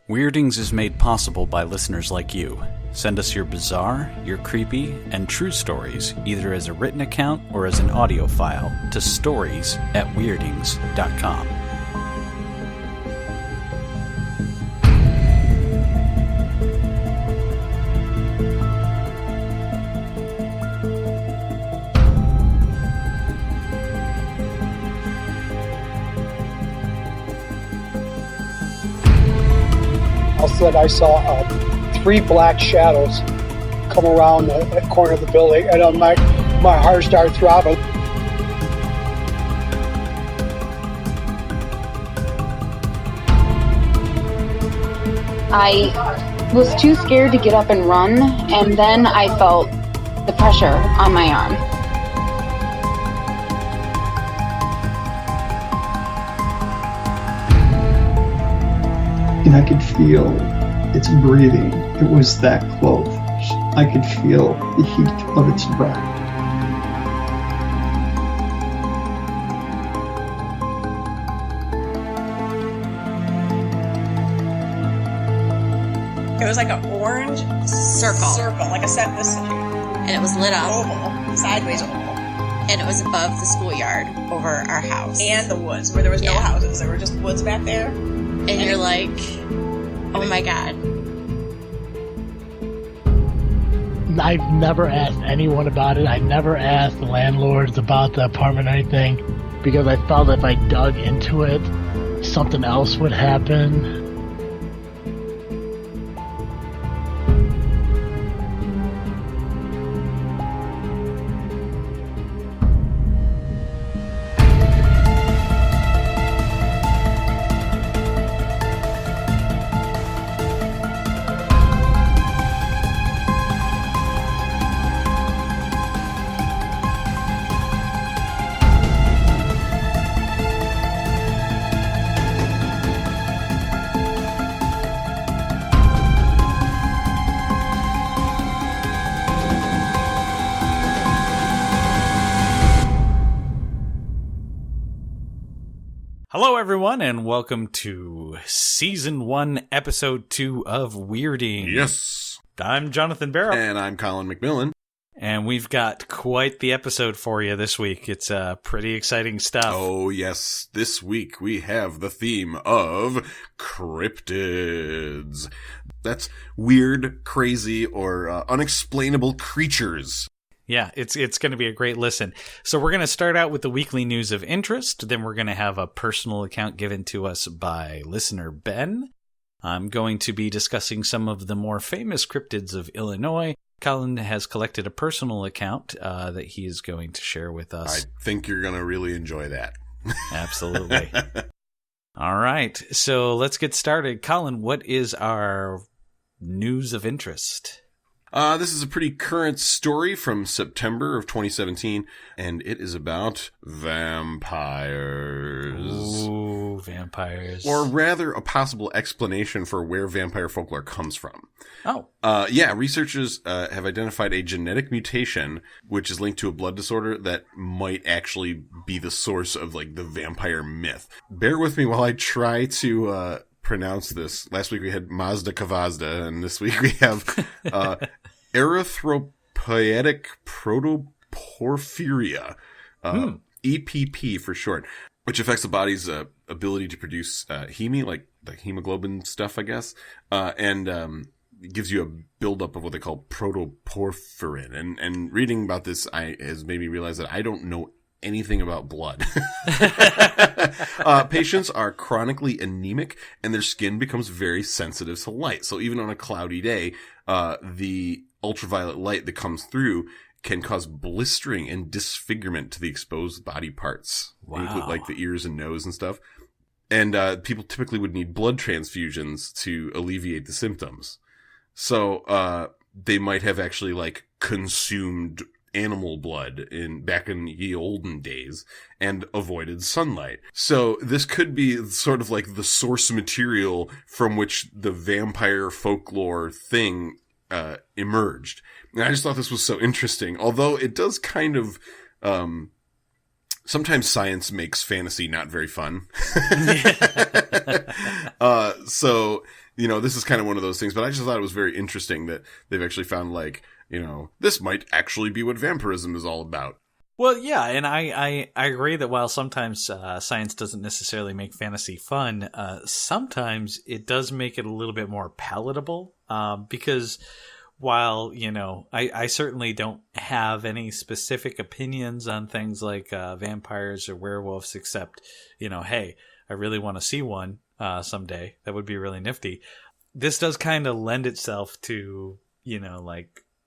Weirdings is made possible by listeners like you. Send us your bizarre, your creepy, and true stories, either as a written account or as an audio file, to stories@weirdings.com. Said I saw 3 black shadows come around the corner of the building, and my heart started throbbing. I was too scared to get up and run, and then I felt the pressure on my arm. And I could feel its breathing. It was that close. I could feel the heat of its breath. It was like an orange circle, like a set this, and it was lit up, oval, sideways oval, and it was above the schoolyard over our house and the woods where there was no houses. There were just woods back there. And you're like, oh my God. I've never asked anyone about it. I never asked the landlords about the apartment or anything because I felt if I dug into it, something else would happen. Hello, everyone, and welcome to Season 1, Episode 2 of Weirding. Yes. I'm Jonathan Barrow. And I'm Colin McMillan. And we've got quite the episode for you this week. It's pretty exciting stuff. Oh, yes. This week we have the theme of cryptids. That's weird, crazy, or unexplainable creatures. Yeah, it's going to be a great listen. So we're going to start out with the weekly news of interest. Then we're going to have a personal account given to us by listener Ben. I'm going to be discussing some of the more famous cryptids of Illinois. Colin has collected a personal account that he is going to share with us. I think you're going to really enjoy that. Absolutely. All right, so let's get started. Colin, what is our news of interest? This is a pretty current story from September of 2017, and it is about vampires. Ooh, vampires. Or rather, a possible explanation for where vampire folklore comes from. Oh. Researchers have identified a genetic mutation which is linked to a blood disorder that might actually be the source of, like, the vampire myth. Bear with me while I try to pronounce this. Last week we had Mazda Kavazda, and this week we have erythropoietic protoporphyria, EPP for short, which affects the body's ability to produce heme, like the hemoglobin stuff, I guess, and gives you a buildup of what they call protoporphyrin. And reading about this has made me realize that I don't know anything about blood. Patients are chronically anemic and their skin becomes very sensitive to light. So even on a cloudy day, the ultraviolet light that comes through can cause blistering and disfigurement to the exposed body parts. Wow. Like the ears and nose and stuff. And people typically would need blood transfusions to alleviate the symptoms. So they might have actually like consumed animal blood back in the olden days and avoided sunlight. So this could be sort of like the source material from which the vampire folklore thing emerged. And I just thought this was so interesting, although it does kind of sometimes science makes fantasy not very fun. So this is kind of one of those things, but I just thought it was very interesting that they've actually found, like, this might actually be what vampirism is all about. Well, yeah, and I agree that while sometimes science doesn't necessarily make fantasy fun, sometimes it does make it a little bit more palatable, because while, I certainly don't have any specific opinions on things like vampires or werewolves, except, hey, I really want to see one someday. That would be really nifty. This does kind of lend itself to, I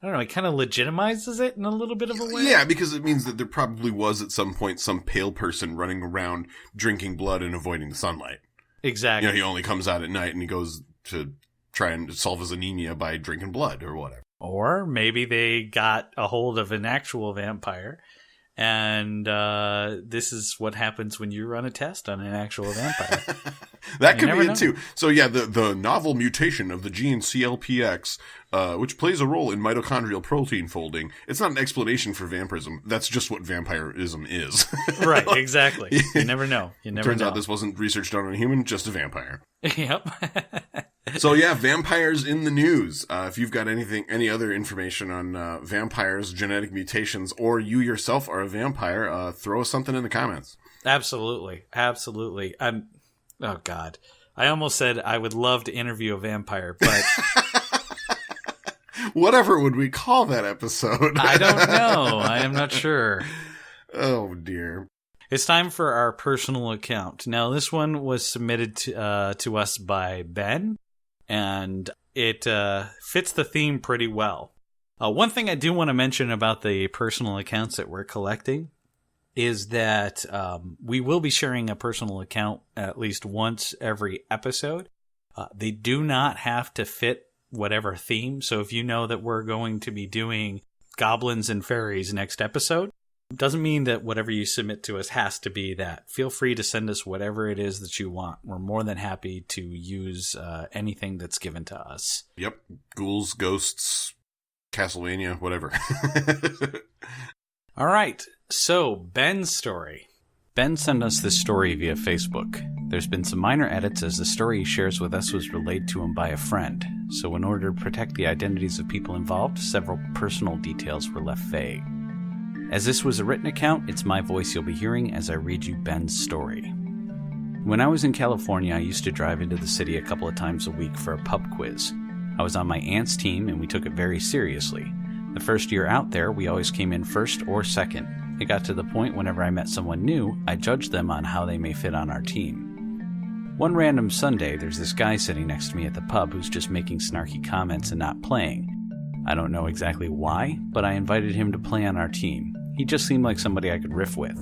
don't know, it kind of legitimizes it in a little bit of a way. Yeah, because it means that there probably was at some point some pale person running around drinking blood and avoiding the sunlight. Exactly. He only comes out at night and he goes to try and solve his anemia by drinking blood or whatever. Or maybe they got a hold of an actual vampire, and this is what happens when you run a test on an actual vampire. That could be it too. So yeah, the novel mutation of the gene CLPX, which plays a role in mitochondrial protein folding. It's not an explanation for vampirism. That's just what vampirism is. Right, exactly. You never know. Turns out this wasn't research done on a human, just a vampire. Yep. So yeah, vampires in the news. If you've got any other information on vampires, genetic mutations, or you yourself are a vampire, throw us something in the comments. Absolutely. Oh God. I almost said I would love to interview a vampire, but whatever would we call that episode? I don't know. I am not sure. Oh dear. It's time for our personal account. Now, this one was submitted to us by Ben, and it fits the theme pretty well. One thing I do want to mention about the personal accounts that we're collecting is that we will be sharing a personal account at least once every episode. They do not have to fit whatever theme. So if you know that we're going to be doing goblins and fairies next episode, doesn't mean that whatever you submit to us has to be that. Feel free to send us whatever it is that you want. We're more than happy to use anything that's given to us. Yep. Ghouls, ghosts, Castlevania, whatever. All right. So, Ben's story. Ben sent us this story via Facebook. There's been some minor edits as the story he shares with us was relayed to him by a friend. So in order to protect the identities of people involved, several personal details were left vague. As this was a written account, it's my voice you'll be hearing as I read you Ben's story. When I was in California, I used to drive into the city a couple of times a week for a pub quiz. I was on my aunt's team and we took it very seriously. The first year out there, we always came in first or second. It got to the point whenever I met someone new, I judged them on how they may fit on our team. One random Sunday, there's this guy sitting next to me at the pub who's just making snarky comments and not playing. I don't know exactly why, but I invited him to play on our team. He just seemed like somebody I could riff with.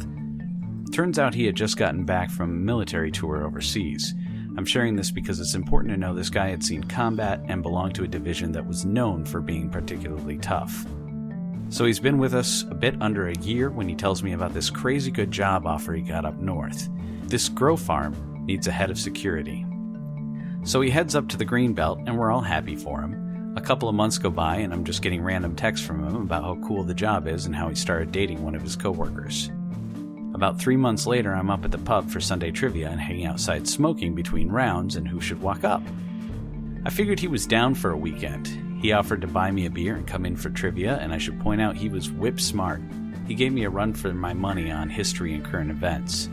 Turns out he had just gotten back from a military tour overseas. I'm sharing this because it's important to know this guy had seen combat and belonged to a division that was known for being particularly tough. So he's been with us a bit under a year when he tells me about this crazy good job offer he got up north. This grow farm needs a head of security. So he heads up to the Greenbelt and we're all happy for him. A couple of months go by and I'm just getting random texts from him about how cool the job is and how he started dating one of his coworkers. About 3 months later, I'm up at the pub for Sunday trivia and hanging outside smoking between rounds and who should walk up. I figured he was down for a weekend. He offered to buy me a beer and come in for trivia, and I should point out he was whip smart. He gave me a run for my money on history and current events.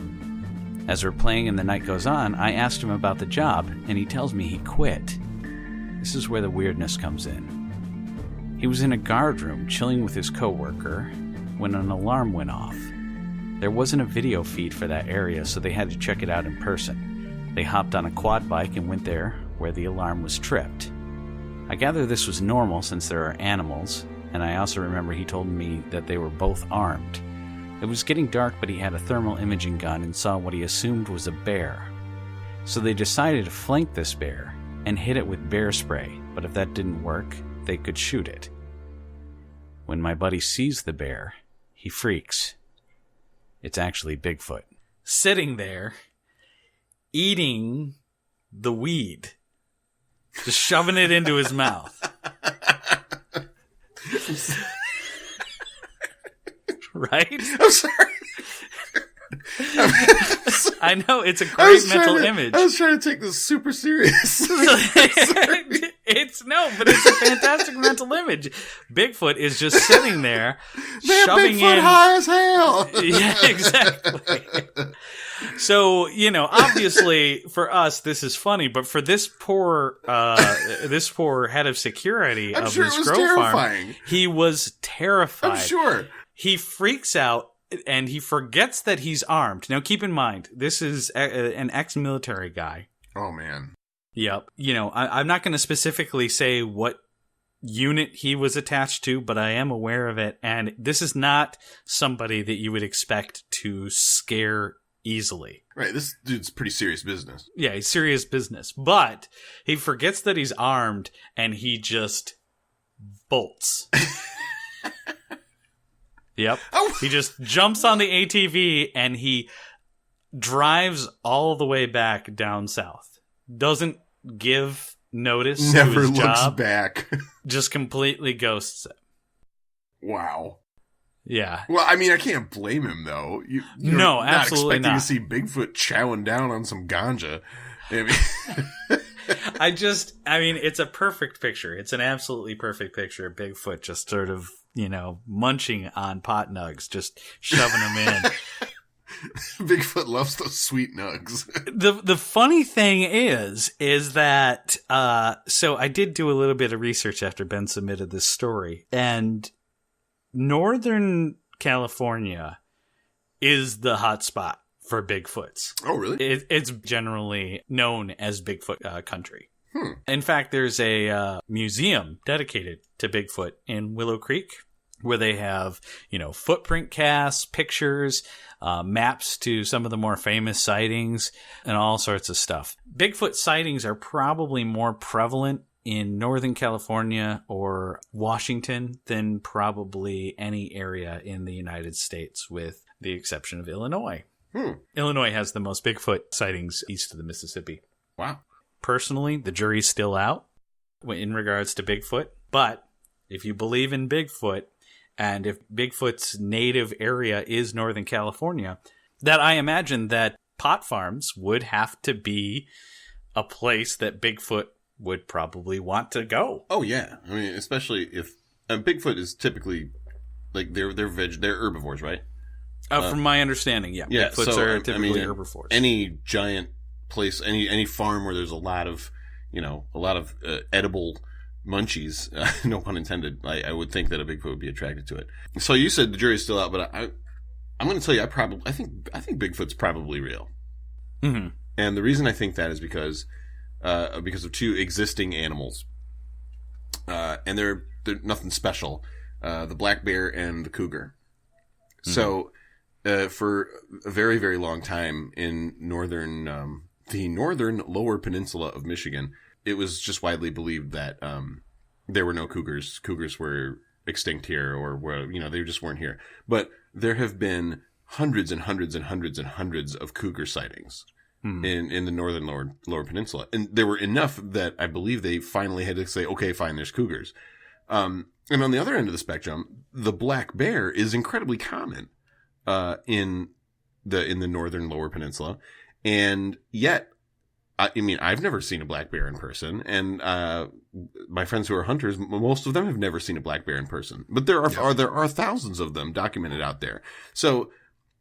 As we're playing and the night goes on, I asked him about the job, and he tells me he quit. This is where the weirdness comes in. He was in a guard room chilling with his coworker when an alarm went off. There wasn't a video feed for that area, so they had to check it out in person. They hopped on a quad bike and went there where the alarm was tripped. I gather this was normal since there are animals, and I also remember he told me that they were both armed. It was getting dark, but he had a thermal imaging gun and saw what he assumed was a bear. So they decided to flank this bear and hit it with bear spray, but if that didn't work, they could shoot it. When my buddy sees the bear, he freaks. It's actually Bigfoot. Sitting there, eating the weed. Just shoving it into his mouth. Right? I'm sorry. I know, it's a great mental image. I was trying to take this super serious. But it's a fantastic mental image. Bigfoot is just sitting there, Man, shoving Bigfoot in. high as hell. Yeah, exactly. So, obviously for us, this is funny, but for this poor head of security I'm of sure this it was grow terrifying. farm, he was terrified. I'm sure. He freaks out and he forgets that he's armed. Now, keep in mind, this is an ex-military guy. Oh, man. Yep. I'm not going to specifically say what unit he was attached to, but I am aware of it. And this is not somebody that you would expect to scare easily. Right. This dude's pretty serious business. Yeah, he's serious business. But he forgets that he's armed and he just bolts. Yep. Oh. He just jumps on the ATV and he drives all the way back down south. Doesn't give notice Never to his looks job. back. Just completely ghosts it. Wow. Yeah. Well, I mean, I can't blame him, though. You're No, absolutely not not. expecting to see Bigfoot chowing down on some ganja. I mean, it's a perfect picture. It's an absolutely perfect picture of Bigfoot just sort of, munching on pot nugs, just shoving them in. Bigfoot loves those sweet nugs. The funny thing is that, so I did do a little bit of research after Ben submitted this story, and Northern California is the hot spot for Bigfoots. Oh, really? It's generally known as Bigfoot country. In fact, there's a museum dedicated to Bigfoot in Willow Creek where they have, footprint casts, pictures, maps to some of the more famous sightings, and all sorts of stuff. Bigfoot sightings are probably more prevalent in Northern California or Washington than probably any area in the United States, with the exception of Illinois. Illinois has the most Bigfoot sightings east of the Mississippi. Wow. Personally, the jury's still out in regards to Bigfoot, but if you believe in Bigfoot, and if Bigfoot's native area is Northern California, that I imagine that pot farms would have to be a place that Bigfoot would probably want to go. Oh, yeah. I mean, especially if Bigfoot is typically like they're herbivores, right? From my understanding, yeah. Bigfoots are typically herbivores. Any giant place, any farm where there's a lot of edible munchies, no pun intended, I would think that a Bigfoot would be attracted to it. So you said the jury's still out, but I'm going to tell you, I think Bigfoot's probably real. Mm-hmm. And the reason I think that is because of two existing animals, and they're nothing special, the black bear and the cougar. Mm-hmm. So for a very, very long time in the northern lower peninsula of Michigan, it was just widely believed that there were no cougars. Cougars were extinct here, or were, they just weren't here. But there have been hundreds and hundreds and hundreds and hundreds of cougar sightings in the northern lower peninsula, and there were enough that I believe they finally had to say, okay, fine, there's cougars. And on the other end of the spectrum, the black bear is incredibly common in the northern lower peninsula, and yet, I've never seen a black bear in person, and my friends who are hunters, most of them have never seen a black bear in person. But there are thousands of them documented out there. So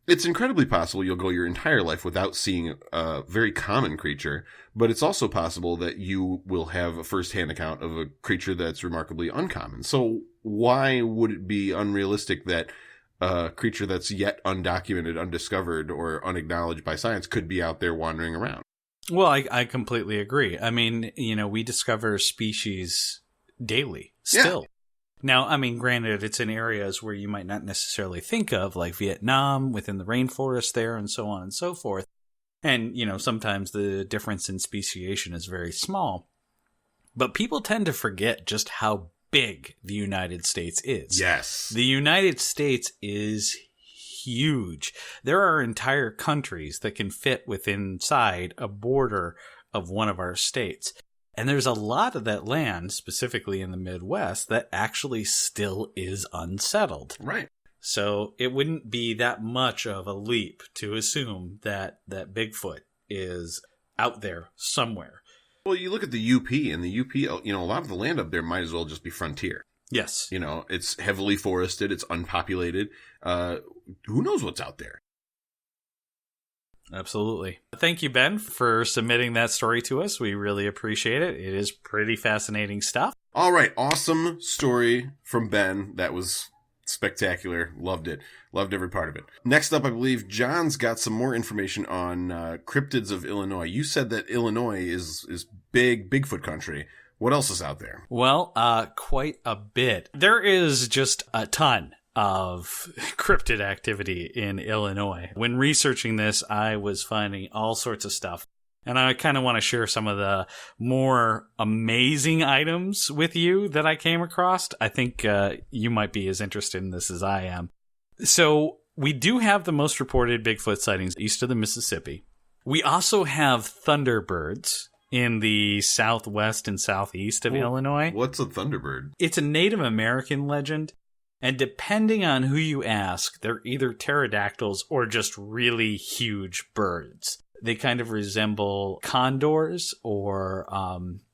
it's incredibly possible you'll go your entire life without seeing a very common creature, but it's also possible that you will have a first-hand account of a creature that's remarkably uncommon. So why would it be unrealistic that a creature that's yet undocumented, undiscovered, or unacknowledged by science could be out there wandering around? Well, I completely agree. I mean, we discover species daily still. Yeah. Now, granted, it's in areas where you might not necessarily think of, like Vietnam, within the rainforest there, and so on and so forth. And, sometimes the difference in speciation is very small. But people tend to forget just how big the United States is. Yes. The United States is huge. There are entire countries that can fit inside a border of one of our states. And there's a lot of that land, specifically in the Midwest, that actually still is unsettled. Right. So it wouldn't be that much of a leap to assume that Bigfoot is out there somewhere. Well, you look at the UP, and the UP, a lot of the land up there might as well just be frontier. Yes. It's heavily forested, it's unpopulated. Who knows what's out there? Absolutely. Thank you, Ben, for submitting that story to us. We really appreciate it. It is pretty fascinating stuff. All right. Awesome story from Ben. That was spectacular. Loved it. Loved every part of it. Next up, I believe John's got some more information on cryptids of Illinois. You said that Illinois is Bigfoot country. What else is out there? Well, quite a bit. There is just a ton of cryptid activity in Illinois. When researching this, I was finding all sorts of stuff. And I kind of want to share some of the more amazing items with you that I came across. I think you might be as interested in this as I am. So we do have the most reported Bigfoot sightings east of the Mississippi. We also have thunderbirds in the southwest and southeast of Illinois. What's a thunderbird? It's a Native American legend. And depending on who you ask, they're either pterodactyls or just really huge birds. They kind of resemble condors or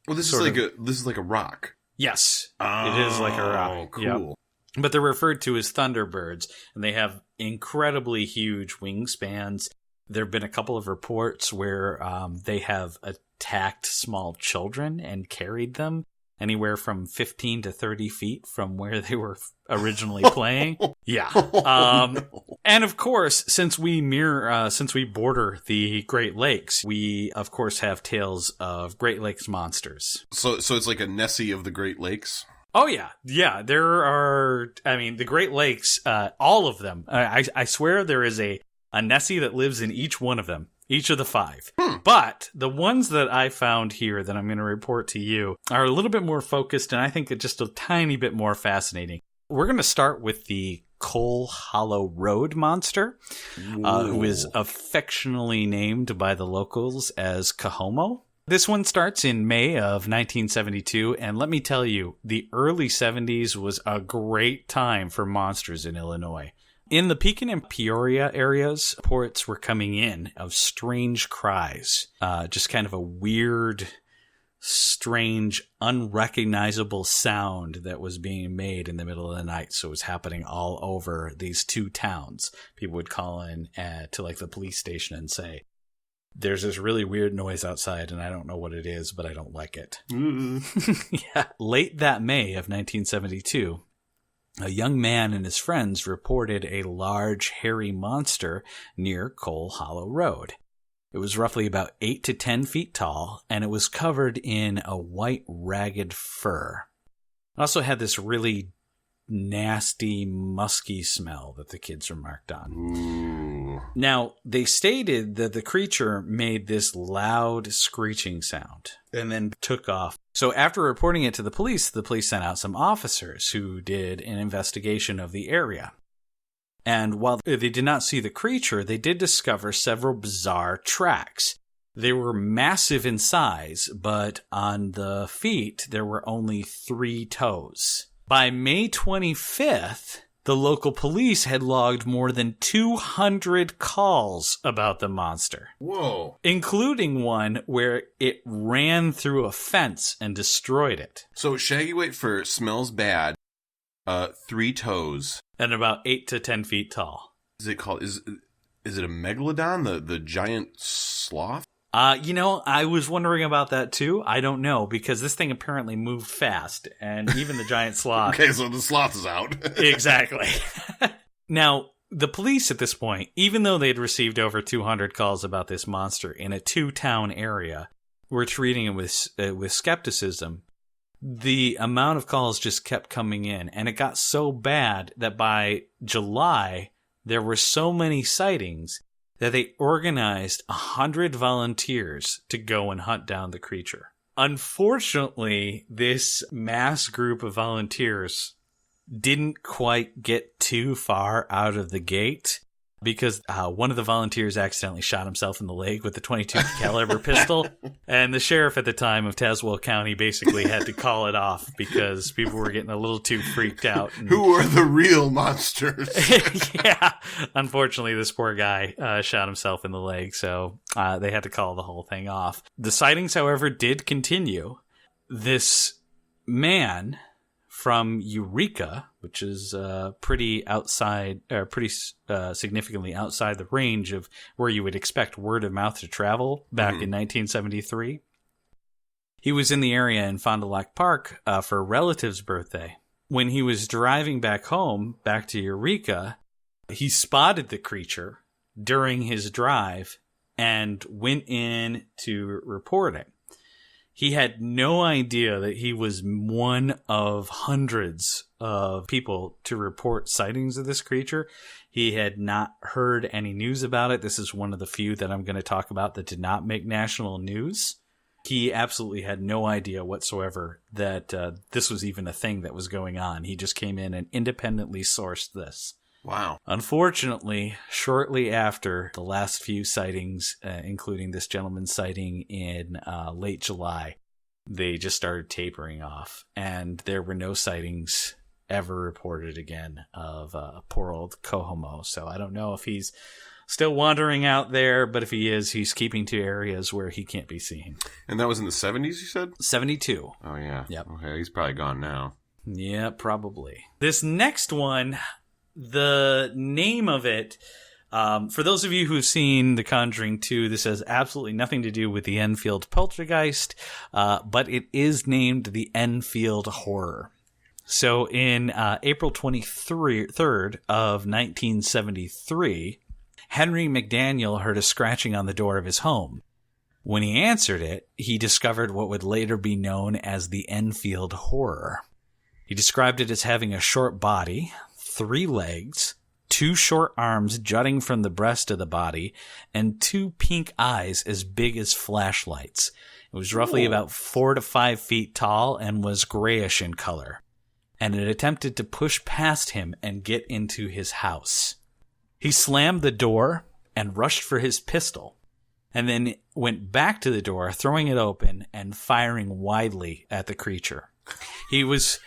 this is like a rock. Yes, Oh, it is like a rock. Cool. Yep. But they're referred to as thunderbirds, and they have incredibly huge wingspans. There have been a couple of reports where they have attacked small children and carried them anywhere from 15 to 30 feet from where they were originally playing. Yeah. And of course, since we border the Great Lakes, we of course have tales of Great Lakes monsters. So it's like a Nessie of the Great Lakes? Oh, yeah. Yeah, there are, the Great Lakes, all of them. I swear there is a Nessie that lives in each one of them. Each of the 5. But the ones that I found here that I'm going to report to you are a little bit more focused, and I think just a tiny bit more fascinating. We're going to start with the Coal Hollow Road monster, who is affectionately named by the locals as Cahomo. This one starts in May of 1972, and let me tell you, the early 70s was a great time for monsters in Illinois. In the Pekin and Peoria areas, reports were coming in of strange cries. Just kind of a weird, strange, unrecognizable sound that was being made in the middle of the night. So it was happening all over these 2 towns. People would call in to like the police station and say, there's this really weird noise outside and I don't know what it is, but I don't like it. Yeah. Late that May of 1972, a young man and his friends reported a large, hairy monster near Coal Hollow Road. It was roughly about 8 to 10 feet tall, and it was covered in a white, ragged fur. It also had this really nasty, musky smell that the kids remarked on. Ooh. Now, they stated that the creature made this loud screeching sound and then took off. So after reporting it to the police sent out some officers who did an investigation of the area. And while they did not see the creature, they did discover several bizarre tracks. They were massive in size, but on the feet, there were only 3 toes. By May 25th, the local police had logged more than 200 calls about the monster. Whoa. Including one where it ran through a fence and destroyed it. So shaggy white fur smells bad. 3 toes. And about 8 to 10 feet tall. Is it called, is it a megalodon? The giant sloth? I was wondering about that too. I don't know, because this thing apparently moved fast, and even the giant sloth. Okay, so the sloth is out. Exactly. Now, the police at this point, even though they'd received over 200 calls about this monster in a 2-town area, were treating it with skepticism. The amount of calls just kept coming in, and it got so bad that by July, there were so many sightings that they organized 100 volunteers to go and hunt down the creature. Unfortunately, this mass group of volunteers didn't quite get too far out of the gate because one of the volunteers accidentally shot himself in the leg with a .22 caliber pistol, and the sheriff at the time of Tazewell County basically had to call it off because people were getting a little too freaked out. And Who are the real monsters? yeah, unfortunately, this poor guy shot himself in the leg, so they had to call the whole thing off. The sightings, however, did continue. This man from Eureka, which is pretty significantly outside the range of where you would expect word of mouth to travel back in 1973. He was in the area in Fond du Lac Park for a relative's birthday. When he was driving back home, back to Eureka, he spotted the creature during his drive and went in to report it. He had no idea that he was one of hundreds of people to report sightings of this creature. He had not heard any news about it. This is one of the few that I'm going to talk about that did not make national news. He absolutely had no idea whatsoever that this was even a thing that was going on. He just came in and independently sourced this. Wow. Unfortunately, shortly after the last few sightings, including this gentleman's sighting in late July, they just started tapering off, and there were no sightings ever reported again of poor old Cohomo. So I don't know if he's still wandering out there, but if he is, he's keeping to areas where he can't be seen. And that was in the 70s, you said? 72. Oh, yeah. Yep. Okay, he's probably gone now. Yeah, probably. This next one, the name of it, for those of you who've seen The Conjuring 2, this has absolutely nothing to do with the Enfield Poltergeist, but it is named the Enfield Horror. So in April 23rd of 1973, Henry McDaniel heard a scratching on the door of his home. When he answered it, he discovered what would later be known as the Enfield Horror. He described it as having a short body, 3 legs, 2 short arms jutting from the breast of the body, and 2 pink eyes as big as flashlights. It was roughly about 4 to 5 feet tall and was grayish in color. And it attempted to push past him and get into his house. He slammed the door and rushed for his pistol, and then went back to the door, throwing it open and firing widely at the creature. He was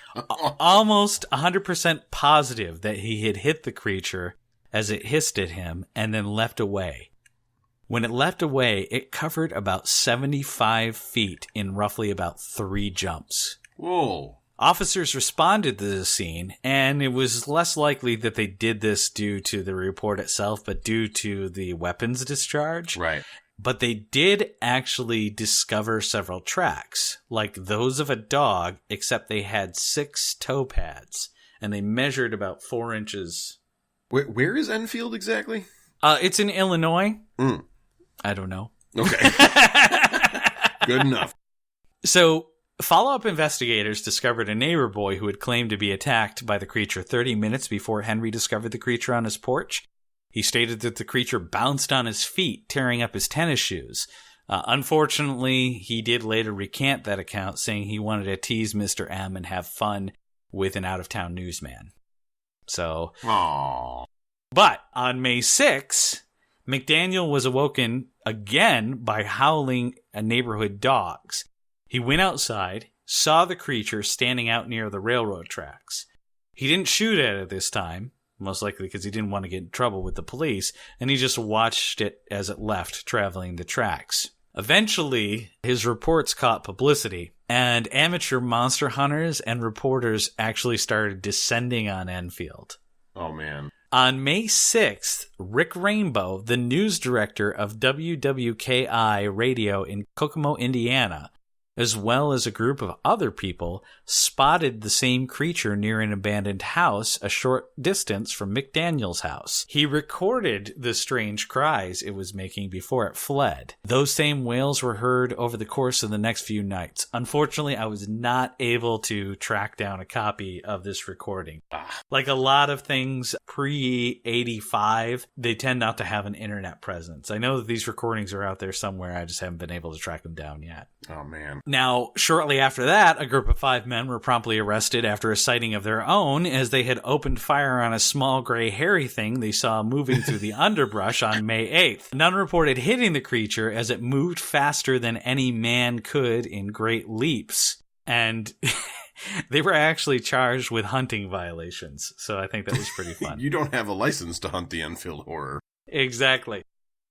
almost 100% positive that he had hit the creature as it hissed at him and then leapt away. When it leapt away, it covered about 75 feet in roughly about 3 jumps. Whoa. Officers responded to the scene, and it was less likely that they did this due to the report itself, but due to the weapons discharge. Right. But they did actually discover several tracks, like those of a dog, except they had 6 toe pads, and they measured about 4 inches. Where is Enfield exactly? It's in Illinois. I don't know. Okay. Good enough. So, follow-up investigators discovered a neighbor boy who had claimed to be attacked by the creature 30 minutes before Henry discovered the creature on his porch. He stated that the creature bounced on his feet, tearing up his tennis shoes. Unfortunately, he did later recant that account, saying he wanted to tease Mr. M and have fun with an out-of-town newsman. So, aww. But on May 6, McDaniel was awoken again by howling neighborhood dogs. He went outside, saw the creature standing out near the railroad tracks. He didn't shoot at it this time, most likely because he didn't want to get in trouble with the police, and he just watched it as it left, traveling the tracks. Eventually, his reports caught publicity, and amateur monster hunters and reporters actually started descending on Enfield. Oh, man. On May 6th, Rick Rainbow, the news director of WWKI Radio in Kokomo, Indiana, as well as a group of other people, spotted the same creature near an abandoned house a short distance from McDaniel's house. He recorded the strange cries it was making before it fled. Those same wails were heard over the course of the next few nights. Unfortunately, I was not able to track down a copy of this recording. Like a lot of things pre-85, they tend not to have an internet presence. I know that these recordings are out there somewhere. I just haven't been able to track them down yet. Oh, man. Now, shortly after that, a group of 5 men were promptly arrested after a sighting of their own as they had opened fire on a small gray hairy thing they saw moving through the underbrush on May 8th. None reported hitting the creature as it moved faster than any man could in great leaps. And they were actually charged with hunting violations. So I think that was pretty fun. You don't have a license to hunt the Enfield horror. Exactly.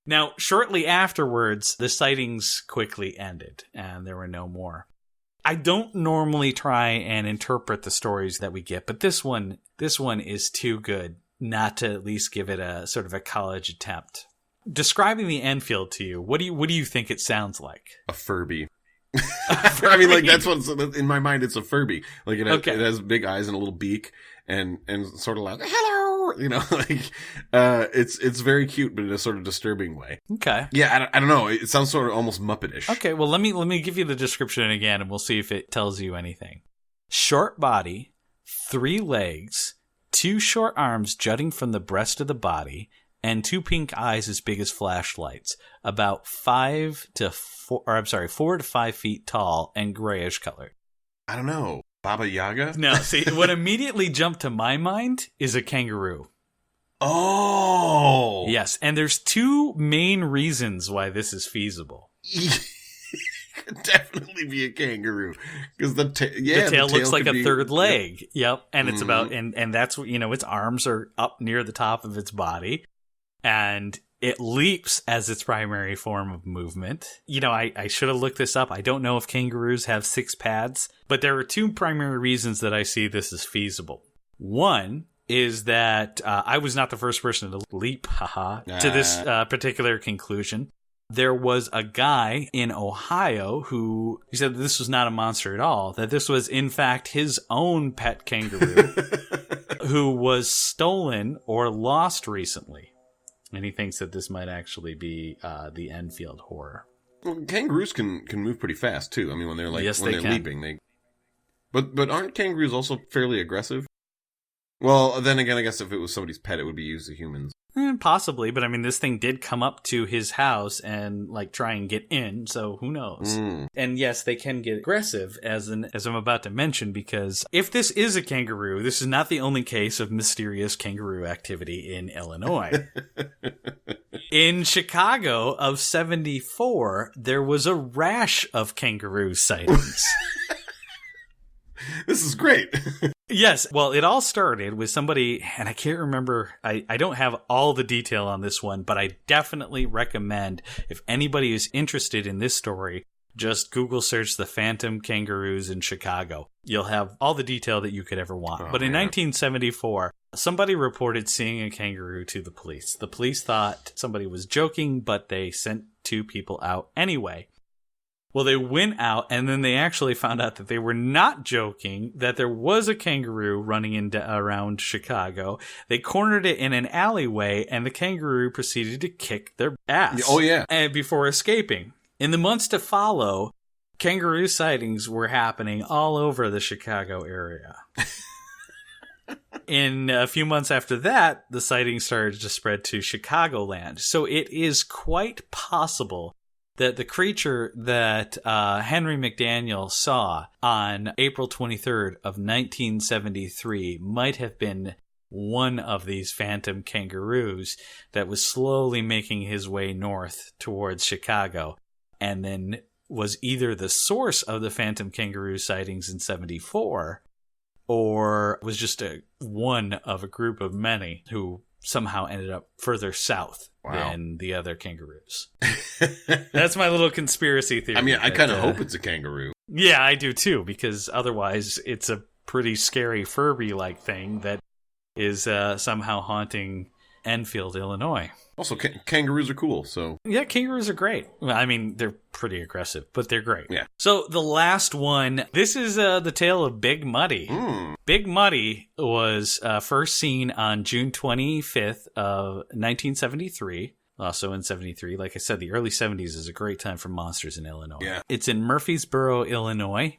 Now, shortly afterwards, the sightings quickly ended, and there were no more. I don't normally try and interpret the stories that we get, but this one is too good not to at least give it a sort of a college attempt. Describing the Enfield to you, what do you think it sounds like? A Furby. I mean, like, that's what's in my mind. It's a Furby. Like, it has big eyes and a little beak, and sort of like, hello, you know, like, it's very cute, but in a sort of disturbing way. Okay. Yeah, I don't know. It sounds sort of almost Muppetish. Okay, well, let me give you the description again, and we'll see if it tells you anything. Short body, 3 legs, 2 short arms jutting from the breast of the body, and 2 pink eyes as big as flashlights, about 4 to 5 feet tall and grayish colored. I don't know. Baba Yaga? No, see, what immediately jumped to my mind is a kangaroo. Oh! Yes, and there's 2 main reasons why this is feasible. Could definitely be a kangaroo. Because the tail looks like a third leg. Yep. And it's about, and that's what, its arms are up near the top of its body. And it leaps as its primary form of movement. I should have looked this up. I don't know if kangaroos have 6 pads, but there are 2 primary reasons that I see this as feasible. One is that I was not the first person to leap, to this particular conclusion. There was a guy in Ohio who said that this was not a monster at all, that this was, in fact, his own pet kangaroo who was stolen or lost recently. And he thinks that this might actually be the Enfield horror. Well, kangaroos can move pretty fast too. I mean, when they're leaping, but aren't kangaroos also fairly aggressive? Well, then again, I guess if it was somebody's pet, it would be used to humans. Possibly, but I mean, this thing did come up to his house and try and get in, so who knows? And yes, they can get aggressive, as I'm about to mention, because if this is a kangaroo, this is not the only case of mysterious kangaroo activity in Illinois. In Chicago of 1974, there was a rash of kangaroo sightings. This is great. Yes. Well, it all started with somebody, and I can't remember, I don't have all the detail on this one, but I definitely recommend, if anybody is interested in this story, just Google search the phantom kangaroos in Chicago. You'll have all the detail that you could ever want. But in 1974, somebody reported seeing a kangaroo to the police. The police thought somebody was joking, but they sent 2 people out anyway. Well, they went out, and then they actually found out that they were not joking, that there was a kangaroo running around Chicago. They cornered it in an alleyway, and the kangaroo proceeded to kick their ass. Oh, yeah. And before escaping. In the months to follow, kangaroo sightings were happening all over the Chicago area. In a few months after that, the sightings started to spread to Chicagoland. So it is quite possible that the creature that Henry McDaniel saw on April 23rd of 1973 might have been one of these phantom kangaroos that was slowly making his way north towards Chicago, and then was either the source of the phantom kangaroo sightings in 1974, or was just one of a group of many who somehow ended up further south than the other kangaroos. That's my little conspiracy theory. I mean, I kind of hope it's a kangaroo. Yeah, I do too, because otherwise it's a pretty scary Furby-like thing that is somehow haunting Enfield, Illinois. Also, kangaroos are cool, so... Yeah, kangaroos are great. Well, I mean, they're pretty aggressive, but they're great. Yeah. So the last one, this is the tale of Big Muddy. Big Muddy was first seen on June 25th of 1973. Also in 73. Like I said, the early 70s is a great time for monsters in Illinois. Yeah. It's in Murfreesboro, Illinois,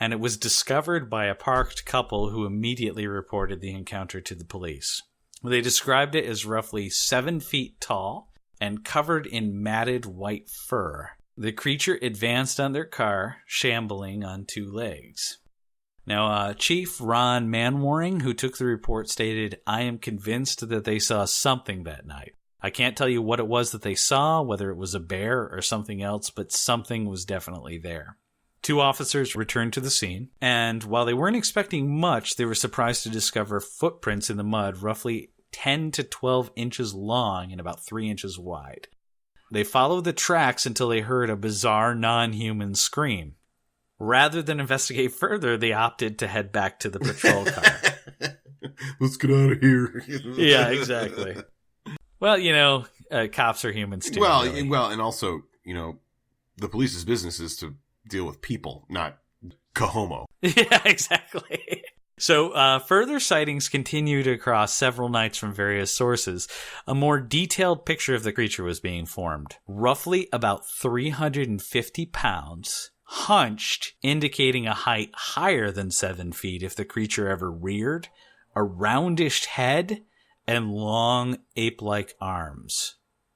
and it was discovered by a parked couple who immediately reported the encounter to the police. They described it as roughly 7 feet tall and covered in matted white fur. The creature advanced on their car, shambling on two legs. Now, Chief Ron Manwaring, who took the report, stated, "I am convinced that they saw something that night. I can't tell you what it was that they saw, whether it was a bear or something else, but something was definitely there." 2 officers returned to the scene, and while they weren't expecting much, they were surprised to discover footprints in the mud roughly 10 to 12 inches long and about 3 inches wide. They followed the tracks until they heard a bizarre non-human scream. Rather than investigate further, they opted to head back to the patrol car. Let's get out of here. Yeah, exactly. Well, cops are humans too. Well, really. and also, the police's business is to deal with people, not Cahomo. Yeah, exactly. So further sightings continued across several nights from various sources. A more detailed picture of the creature was being formed. Roughly about 350 pounds, hunched, indicating a height higher than 7 feet if the creature ever reared, a roundish head, and long ape-like arms.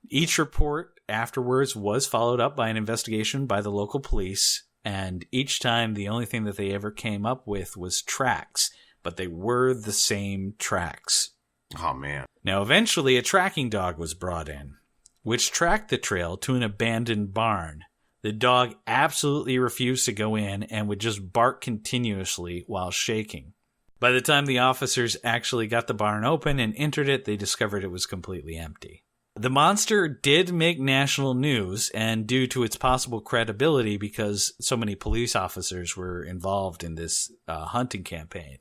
Each report afterwards was followed up by an investigation by the local police, and each time the only thing that they ever came up with was tracks, but they were the same tracks. Oh, man. Now, eventually a tracking dog was brought in, which tracked the trail to an abandoned barn. The dog absolutely refused to go in and would just bark continuously while shaking. By the time the officers actually got the barn open and entered it, they discovered it was completely empty. The monster did make national news, and due to its possible credibility because so many police officers were involved in this hunting campaign.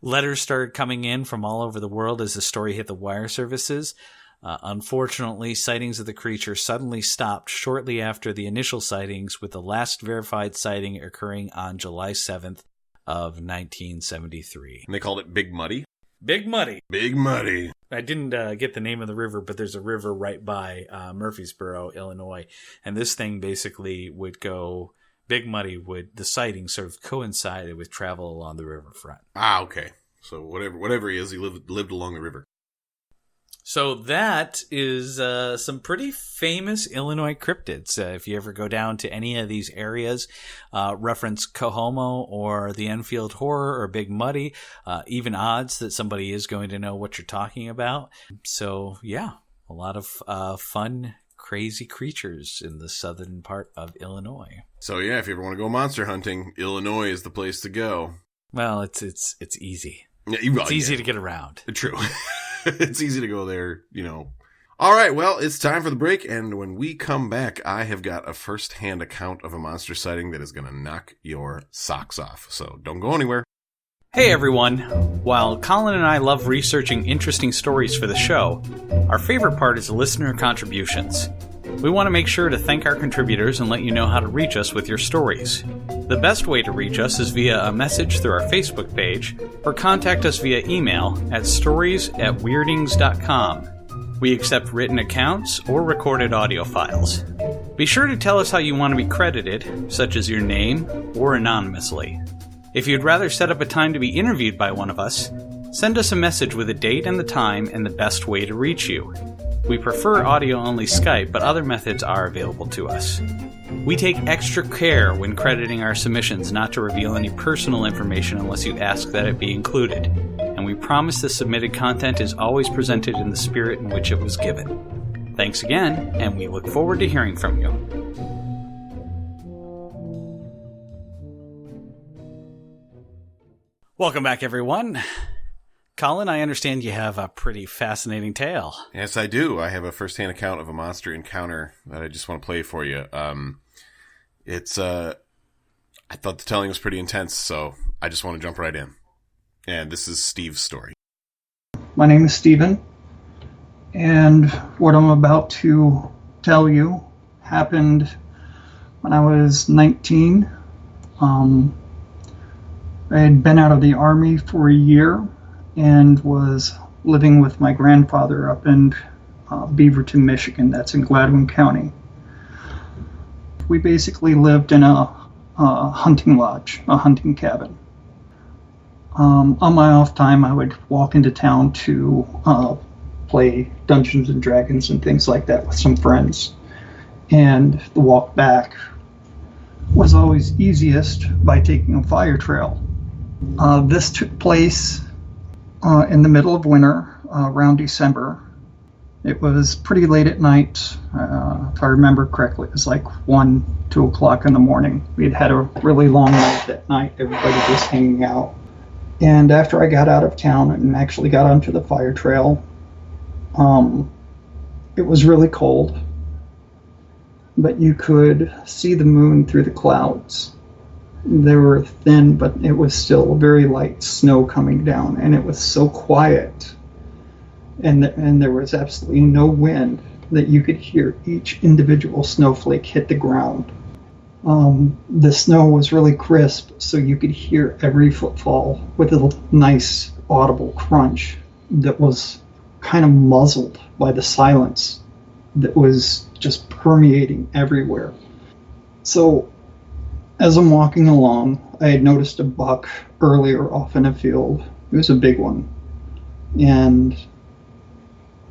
Letters started coming in from all over the world as the story hit the wire services. Unfortunately, sightings of the creature suddenly stopped shortly after the initial sightings, with the last verified sighting occurring on July 7th of 1973. And they called it Big Muddy? Big Muddy. Big Muddy. I didn't get the name of the river, but there's a river right by Murfreesboro, Illinois. And this thing basically would go, Big Muddy the sighting sort of coincided with travel along the riverfront. Ah, okay. So whatever he is, he lived along the river. So that is some pretty famous Illinois cryptids. If you ever go down to any of these areas, reference Cohomo or the Enfield Horror or Big Muddy, even odds that somebody is going to know what you're talking about. So yeah, a lot of fun, crazy creatures in the southern part of Illinois. So yeah, if you ever want to go monster hunting, Illinois is the place to go. Well, it's easy. Yeah, it's easy to get around. True. It's easy to go there, All right, well, it's time for the break, and when we come back, I have got a first-hand account of a monster sighting that is going to knock your socks off. So don't go anywhere. Hey everyone! While Colin and I love researching interesting stories for the show, our favorite part is listener contributions. We want to make sure to thank our contributors and let you know how to reach us with your stories. The best way to reach us is via a message through our Facebook page, or contact us via email at stories@weirdings.com. We accept written accounts or recorded audio files. Be sure to tell us how you want to be credited, such as your name or anonymously. If you'd rather set up a time to be interviewed by one of us, send us a message with a date and the time and the best way to reach you. We prefer audio-only Skype, but other methods are available to us. We take extra care when crediting our submissions not to reveal any personal information unless you ask that it be included, and we promise the submitted content is always presented in the spirit in which it was given. Thanks again, and we look forward to hearing from you. Welcome back, everyone. Colin, I understand you have a pretty fascinating tale. Yes, I do. I have a first-hand account of a monster encounter that I just want to play for you. I thought the telling was pretty intense, so I just want to jump right in. And this is Steve's story. My name is Steven, and what I'm about to tell you happened when I was 19. I had been out of the Army for a year and was living with my grandfather up in Beaverton, Michigan. That's in Gladwin County. We basically lived in a hunting lodge, a hunting cabin. On my off time, I would walk into town to play Dungeons and Dragons and things like that with some friends. And the walk back was always easiest by taking a fire trail. This took place in the middle of winter, around December. It was pretty late at night. If I remember correctly, it was like 1, 2 o'clock in the morning. We had had a really long night that night. Everybody was hanging out. And after I got out of town and actually got onto the fire trail, it was really cold, but you could see the moon through the clouds. They were thin, but it was still very light snow coming down, and it was so quiet. And there was absolutely no wind, that you could hear each individual snowflake hit the ground. The snow was really crisp, so you could hear every footfall with a nice audible crunch that was kind of muzzled by the silence that was just permeating everywhere. So as I'm walking along, I had noticed a buck earlier off in a field. It was a big one. And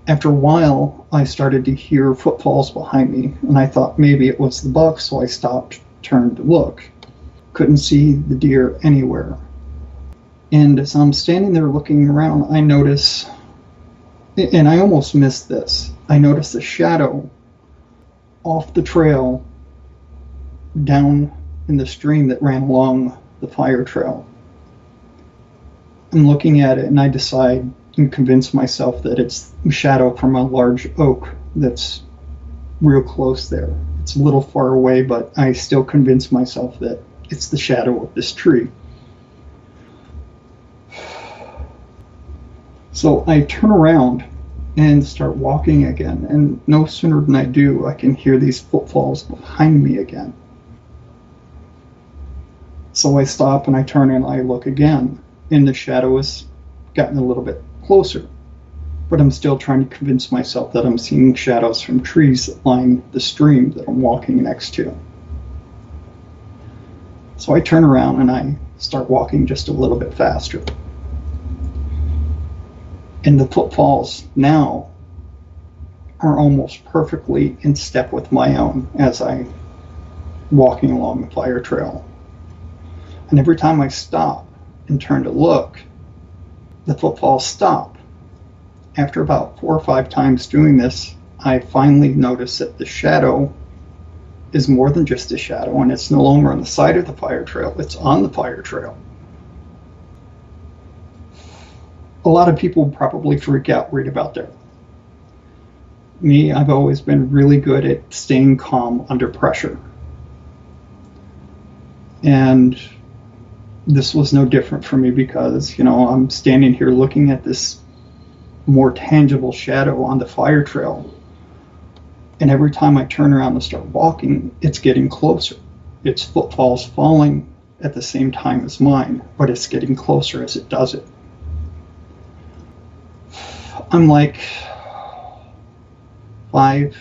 after a while, I started to hear footfalls behind me, and I thought maybe it was the buck, so I stopped, turned to look. Couldn't see the deer anywhere. And as I'm standing there looking around, I notice, and I almost missed this, I noticed a shadow off the trail down in the stream that ran along the fire trail. I'm looking at it, and I decide and convince myself that it's a shadow from a large oak that's real close there. It's a little far away, but I still convince myself that it's the shadow of this tree. So I turn around and start walking again, and no sooner than I do, I can hear these footfalls behind me again. So I stop and I turn and I look again, and the shadow has gotten a little bit closer, but I'm still trying to convince myself that I'm seeing shadows from trees that line the stream that I'm walking next to. So I turn around and I start walking just a little bit faster. And the footfalls now are almost perfectly in step with my own as I'm walking along the fire trail. And every time I stop and turn to look, the footfalls stop. After about 4 or 5 times doing this, I finally notice that the shadow is more than just a shadow, and it's no longer on the side of the fire trail, it's on the fire trail. A lot of people probably freak out right about that. Me, I've always been really good at staying calm under pressure. And this was no different for me because, I'm standing here looking at this more tangible shadow on the fire trail. And every time I turn around and start walking, it's getting closer. Its footfalls falling at the same time as mine, but it's getting closer as it does it. I'm like 5,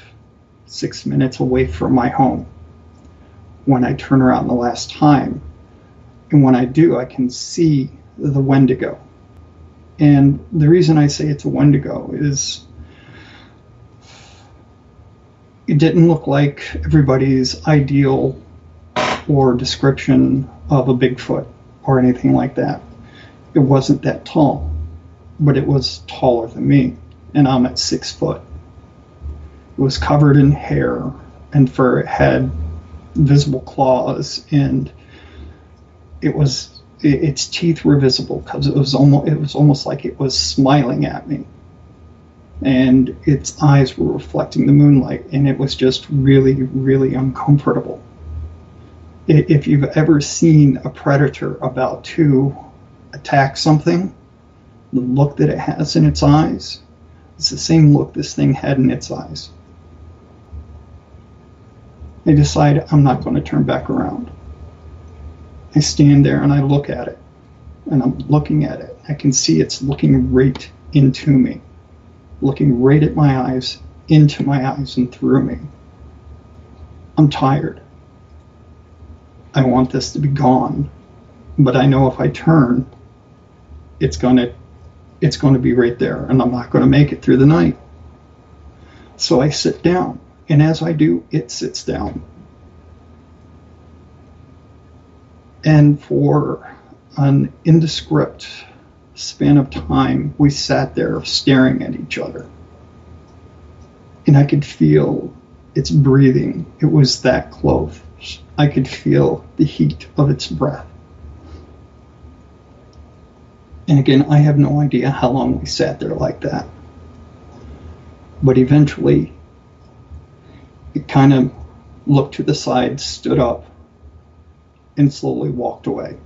6 minutes away from my home when I turn around the last time. And when I do, I can see the Wendigo. And the reason I say it's a Wendigo is it didn't look like everybody's ideal or description of a Bigfoot or anything like that. It wasn't that tall, but it was taller than me, and I'm at 6 foot. It was covered in hair and fur. It had visible claws, and its teeth were visible because it was almost like it was smiling at me, and its eyes were reflecting the moonlight, and it was just really, really uncomfortable. If you've ever seen a predator about to attack something, the look that it has in its eyes, it's the same look this thing had in its eyes. I decide I'm not going to turn back around. I stand there and I look at it, and I'm looking at it. I can see it's looking right into me, looking right at my eyes, into my eyes and through me. I'm tired. I want this to be gone, but I know if I turn, it's going to be right there, and I'm not going to make it through the night. So I sit down And as I do, it sits down. And for an indescript span of time, we sat there staring at each other. And I could feel its breathing. It was that close. I could feel the heat of its breath. And again, I have no idea how long we sat there like that. But eventually, it kind of looked to the side, stood up, and slowly walked away.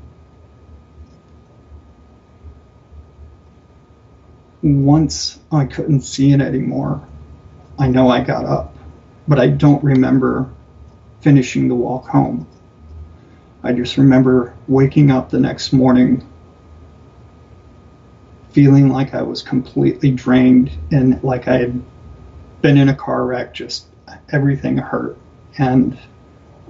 Once I couldn't see it anymore, I know I got up, but I don't remember finishing the walk home. I just remember waking up the next morning feeling like I was completely drained and like I had been in a car wreck, just everything hurt. And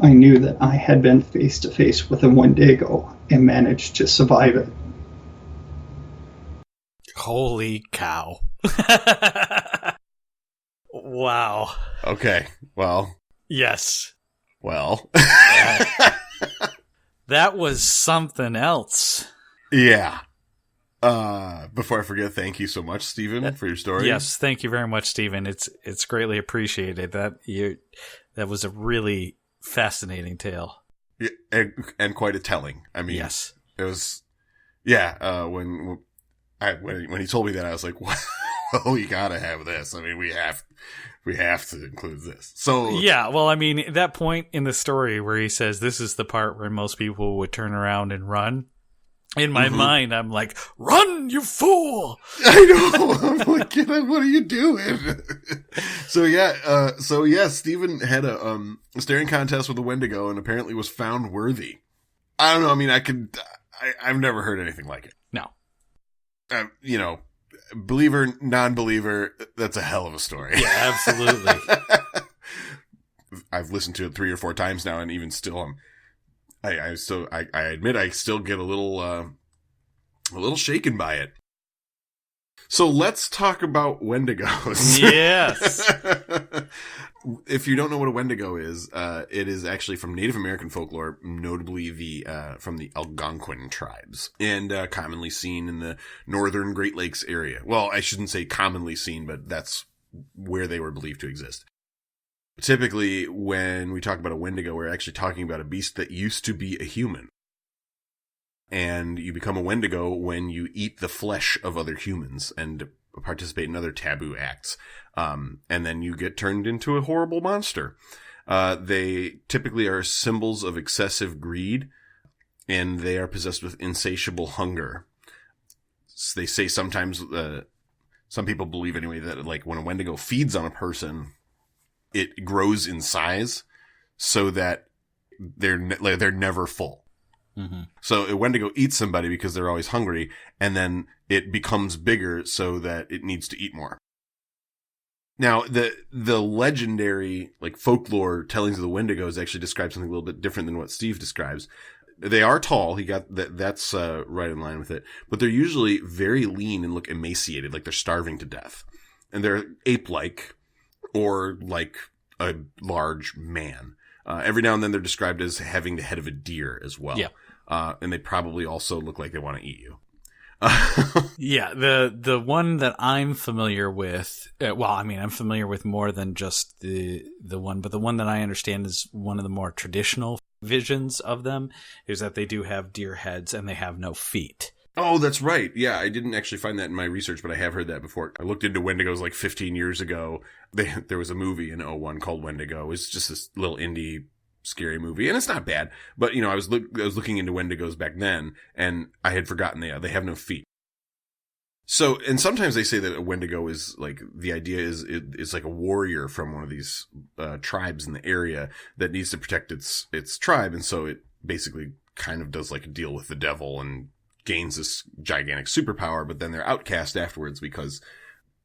I knew that I had been face to face with a Wendigo and managed to survive it. Holy cow. Wow. Okay. Well. Yes. Well. That was something else. Yeah. Before I forget, thank you so much, Stephen, for your story. Yes, thank you very much, Stephen. It's greatly appreciated. That was a really fascinating tale. Yeah, and quite a telling. I mean, yes, it was. Yeah, when he told me that, I was like, "Well, we gotta have this. I mean, we have to include this." So yeah, well, I mean, that point in the story where he says this is the part where most people would turn around and run. In my mind, I'm like, "Run, you fool!" I know. I'm like, what are you doing? So yeah, Stephen had a staring contest with a Wendigo and apparently was found worthy. I don't know. I mean, I've never heard anything like it. No. Believer, non-believer, that's a hell of a story. Yeah, absolutely. I've listened to it 3 or 4 times now, and even still, I admit I still get a little shaken by it. So let's talk about Wendigos. Yes. If you don't know what a Wendigo is, it is actually from Native American folklore, notably from the Algonquin tribes, and commonly seen in the northern Great Lakes area. Well, I shouldn't say commonly seen, but that's where they were believed to exist. Typically, when we talk about a Wendigo, we're actually talking about a beast that used to be a human. And you become a Wendigo when you eat the flesh of other humans and participate in other taboo acts. And then you get turned into a horrible monster. They typically are symbols of excessive greed, and they are possessed with insatiable hunger. So they say sometimes, some people believe anyway, that like when a Wendigo feeds on a person, it grows in size so that they're never full. Mm-hmm. So a Wendigo eats somebody because they're always hungry, and then it becomes bigger so that it needs to eat more. Now, the legendary, like, folklore tellings of the Wendigos actually describe something a little bit different than what Steve describes. They are tall. He got that. That's right in line with it. But they're usually very lean and look emaciated, like they're starving to death. And they're ape-like, or like a large man. Every now and then they're described as having the head of a deer as well. Yeah. And they probably also look like they want to eat you. Yeah, the one that I'm familiar with, I'm familiar with more than just the one, but the one that I understand is one of the more traditional visions of them is that they do have deer heads and they have no feet. Oh, that's right. Yeah, I didn't actually find that in my research, but I have heard that before. I looked into Wendigos like 15 years ago. There was a movie in 2001 called Wendigo. It's just this little indie scary movie, and it's not bad. But I was looking into Wendigos back then, and I had forgotten they have no feet. So, and sometimes they say that a Wendigo is like, the idea is it's like a warrior from one of these tribes in the area that needs to protect its tribe, and so it basically kind of does like a deal with the devil and gains this gigantic superpower, but then they're outcast afterwards because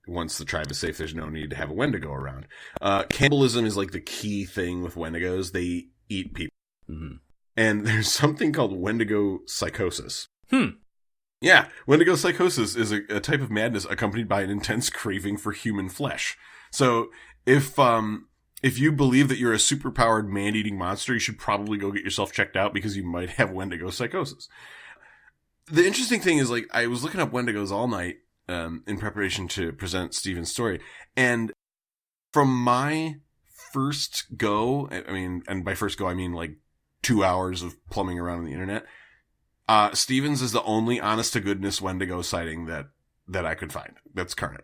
once the tribe is safe, there's no need to have a Wendigo around. Cannibalism is like the key thing with Wendigos. They eat people. Mm-hmm. And there's something called Wendigo psychosis. Yeah, Wendigo psychosis is a type of madness accompanied by an intense craving for human flesh. So if if you believe that you're a superpowered man-eating monster, you should probably go get yourself checked out because you might have Wendigo psychosis. The interesting thing is, like, I was looking up Wendigos all night in preparation to present Steven's story, and from my first go, I mean, and by first go I mean like 2 hours of plumbing around on the internet, Steven's is the only honest-to-goodness Wendigo sighting that I could find that's current.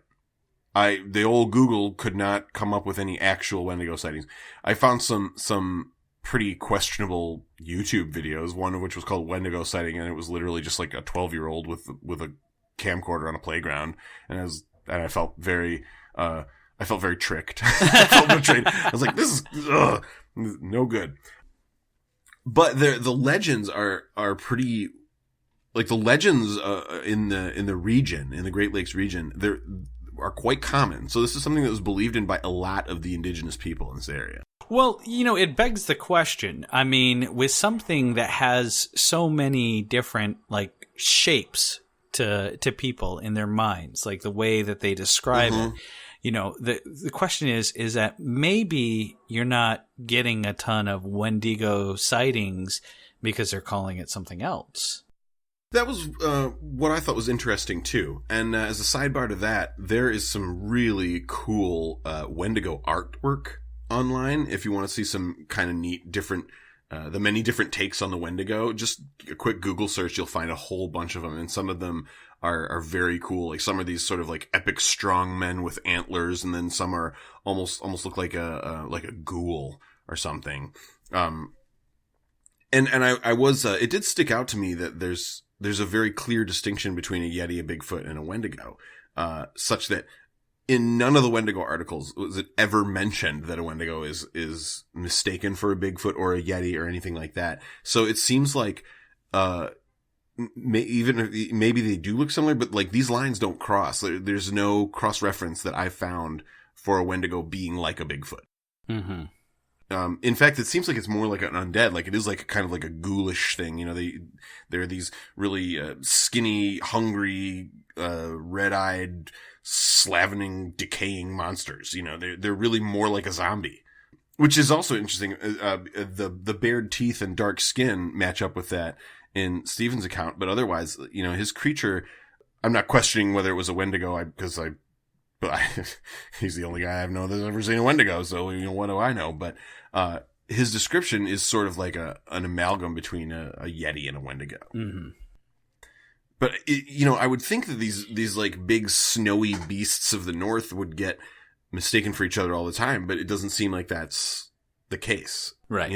The old Google could not come up with any actual Wendigo sightings. I found some pretty questionable YouTube videos, one of which was called Wendigo Sighting, and it was literally just like a 12-year-old with a camcorder on a playground, and I felt very tricked. I felt betrayed. I was like, this is no good. But the legends are pretty, like, the legends in the region, in the Great Lakes region, are quite common. So this is something that was believed in by a lot of the indigenous people in this area. Well, it begs the question. I mean, with something that has so many different, like, shapes to people in their minds, like the way that they describe it, the question is that maybe you're not getting a ton of Wendigo sightings because they're calling it something else. That was what I thought was interesting, too. And as a sidebar to that, there is some really cool Wendigo artwork online if you want to see some kind of neat, different, the many different takes on the Wendigo. Just a quick Google search, you'll find a whole bunch of them, and some of them are very cool. Like, some are these sort of like epic strong men with antlers, and then some are almost look like a ghoul or something. And I was it did stick out to me that there's a very clear distinction between a Yeti, a Bigfoot, and a Wendigo, such that in none of the Wendigo articles was it ever mentioned that a Wendigo is mistaken for a Bigfoot or a Yeti or anything like that. So it seems like, even if maybe they do look similar, but like these lines don't cross. There's no cross reference that I found for a Wendigo being like a Bigfoot. Mm-hmm. In fact, it seems like it's more like an undead. Like, it is like kind of like a ghoulish thing. They're these really skinny, hungry, red-eyed, slavening, decaying monsters. They're really more like a zombie, which is also interesting. The bared teeth and dark skin match up with that in Stephen's account, but otherwise, his creature, I'm not questioning whether it was a Wendigo, because he's the only guy I know that's ever seen a Wendigo, so what do I know? But his description is sort of like an amalgam between a Yeti and a Wendigo. Mm-hmm. But I would think that these like big snowy beasts of the north would get mistaken for each other all the time, but it doesn't seem like that's the case, right?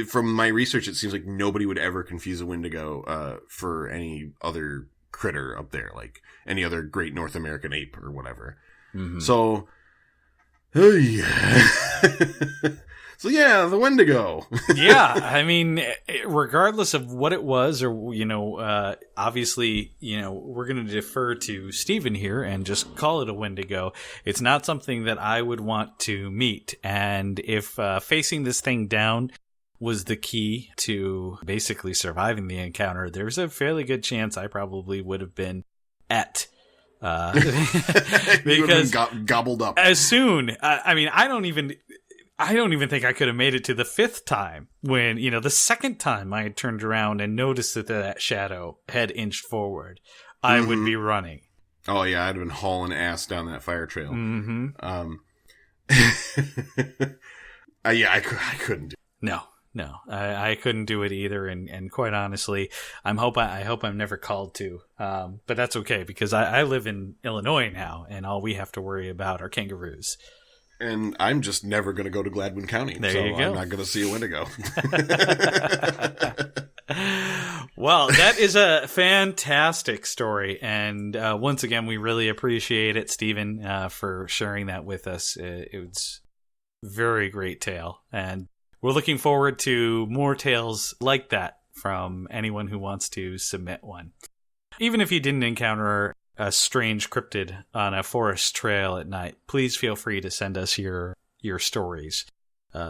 From my research, it seems like nobody would ever confuse a Wendigo for any other critter up there, like any other great North American ape or whatever. Mm-hmm. So, so yeah, the Wendigo. Yeah, I mean, regardless of what it was, or obviously, we're going to defer to Stephen here and just call it a Wendigo. It's not something that I would want to meet, and if facing this thing down was the key to basically surviving the encounter, there's a fairly good chance I probably would have been because gobbled up as soon. I don't even think I could have made it to the fifth time when, the second time I had turned around and noticed that shadow had inched forward, I would be running. Oh yeah, I'd have been hauling ass down that fire trail. Mm-hmm. Yeah, I couldn't do it. No, I couldn't do it either, and quite honestly, I hope I'm never called to. But that's okay, because I live in Illinois now, and all we have to worry about are kangaroos. And I'm just never going to go to Gladwin County, there so you go. I'm not going to see a Wendigo. Well, that is a fantastic story, and once again, we really appreciate it, Stephen, for sharing that with us. It was a very great tale, and we're looking forward to more tales like that from anyone who wants to submit one. Even if you didn't encounter a strange cryptid on a forest trail at night, please feel free to send us your stories,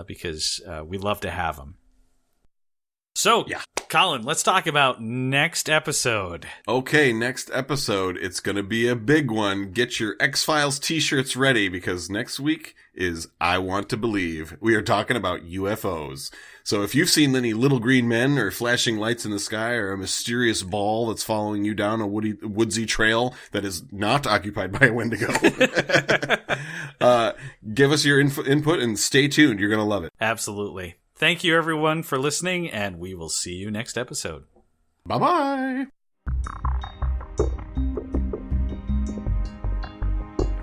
because we love to have them. So, Colin, let's talk about next episode. Okay, next episode. It's going to be a big one. Get your X-Files t-shirts ready because next week is I Want to Believe. We are talking about UFOs. So if you've seen any little green men or flashing lights in the sky or a mysterious ball that's following you down a woodsy trail that is not occupied by a Wendigo, give us your input and stay tuned. You're going to love it. Absolutely. Thank you, everyone, for listening, and we will see you next episode. Bye-bye.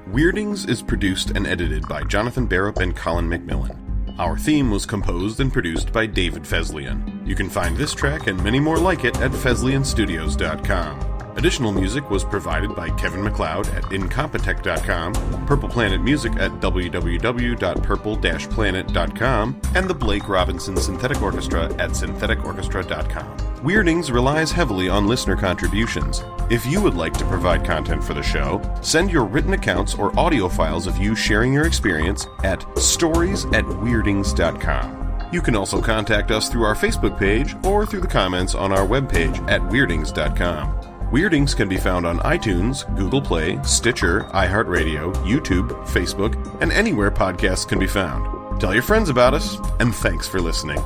Weirdings is produced and edited by Jonathan Barrup and Colin McMillan. Our theme was composed and produced by David Feslian. You can find this track and many more like it at feslianstudios.com. Additional music was provided by Kevin MacLeod at Incompetech.com, Purple Planet Music at www.purple-planet.com, and the Blake Robinson Synthetic Orchestra at syntheticorchestra.com. Weirdings relies heavily on listener contributions. If you would like to provide content for the show, send your written accounts or audio files of you sharing your experience at stories@weirdings.com. You can also contact us through our Facebook page or through the comments on our webpage at weirdings.com. Weirdings can be found on iTunes, Google Play, Stitcher, iHeartRadio, YouTube, Facebook, and anywhere podcasts can be found. Tell your friends about us, and thanks for listening.